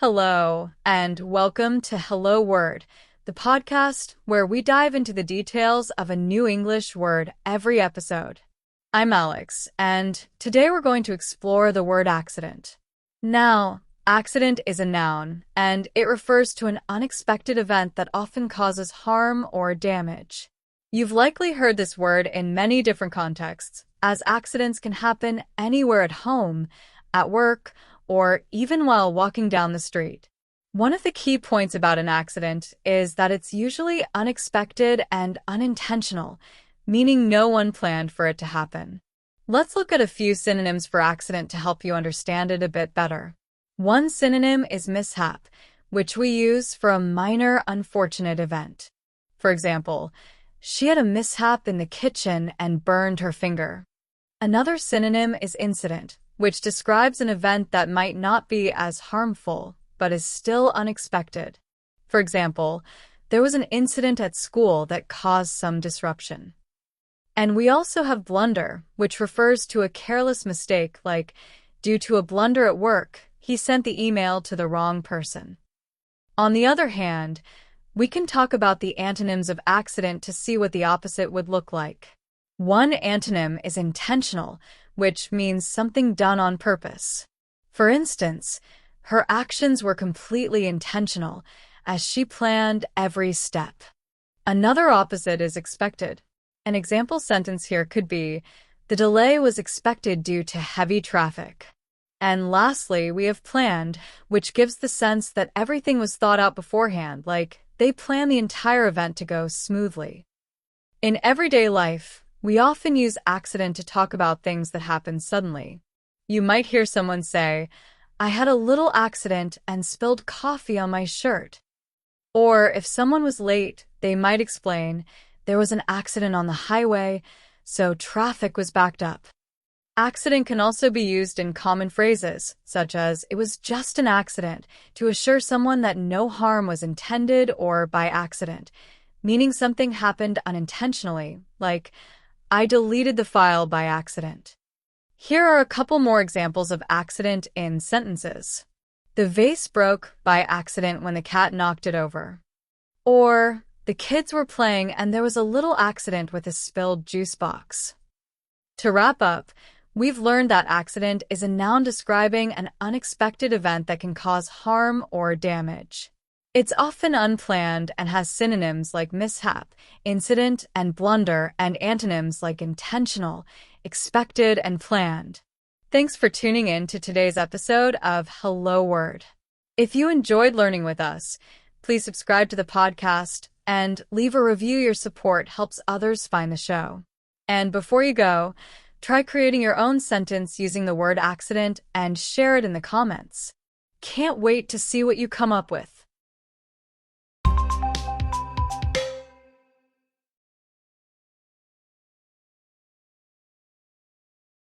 Hello, and welcome to Hello Word, the podcast where we dive into the details of a new English word every episode. I'm Alex, and today we're going to explore the word accident. Now, accident is a noun, and it refers to an unexpected event that often causes harm or damage. You've likely heard this word in many different contexts, as accidents can happen anywhere at home, at work, or even while walking down the street. One of the key points about an accident is that it's usually unexpected and unintentional, meaning no one planned for it to happen. Let's look at a few synonyms for accident to help you understand it a bit better. One synonym is mishap, which we use for a minor, unfortunate event. For example, she had a mishap in the kitchen and burned her finger. Another synonym is incident, which describes an event that might not be as harmful, but is still unexpected. For example, there was an incident at school that caused some disruption. And we also have blunder, which refers to a careless mistake, like, due to a blunder at work, he sent the email to the wrong person. On the other hand, we can talk about the antonyms of accident to see what the opposite would look like. One antonym is intentional, which means something done on purpose. For instance, her actions were completely intentional, as she planned every step. Another opposite is expected. An example sentence here could be, the delay was expected due to heavy traffic. And lastly, we have planned, which gives the sense that everything was thought out beforehand, like they planned the entire event to go smoothly. In everyday life, we often use accident to talk about things that happen suddenly. You might hear someone say, I had a little accident and spilled coffee on my shirt. Or if someone was late, they might explain, there was an accident on the highway, so traffic was backed up. Accident can also be used in common phrases, such as, it was just an accident, to assure someone that no harm was intended or by accident, meaning something happened unintentionally, like, I deleted the file by accident. Here are a couple more examples of accident in sentences. The vase broke by accident when the cat knocked it over. Or, the kids were playing and there was a little accident with a spilled juice box. To wrap up, we've learned that accident is a noun describing an unexpected event that can cause harm or damage. It's often unplanned and has synonyms like mishap, incident, and blunder, and antonyms like intentional, expected, and planned. Thanks for tuning in to today's episode of Hello Word. If you enjoyed learning with us, please subscribe to the podcast and leave a review. Your support helps others find the show. And before you go, try creating your own sentence using the word accident and share it in the comments. Can't wait to see what you come up with.